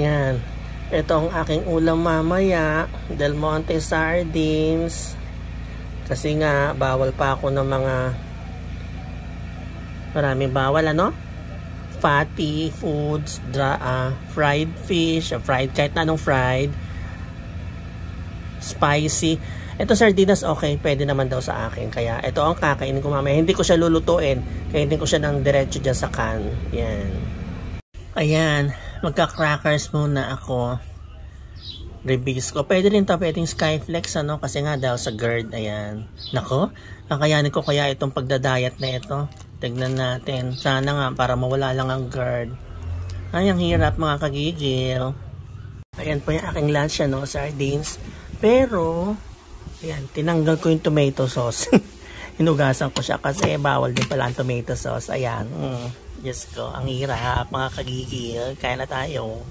Yan. Ito ang aking ulam mamaya. Del Monte sardines. Kasi nga, bawal pa ako ng mga maraming bawal, ano? Fatty foods, fried fish, fried, kahit na anong fried, spicy. Ito sardinas, okay, pwede naman daw sa akin. Kaya ito ang kakainin ko mamaya. Hindi ko siya lulutuin. Kaya hindi ko siya ng diretso dyan sa can. Yan. Ayan. Magka-crackers muna ako. Release ko. Pwede rin ito, pwedeng Skyflex, ano, kasi nga daw sa GERD, ayan. Nako, kakayanin ko kaya itong pagdadayat na ito. Tignan natin. Sana nga, para mawala lang ang GERD. Ay, ang hirap mga kagigil. Ayan po yung aking lunch, ano, sardines. Pero, ayan, tinanggal ko yung tomato sauce. Hinugasan ko siya kasi bawal din pala ang tomato sauce. Ayan, Diyos ko, ang hirap mga kagigil. Kaya na tayo.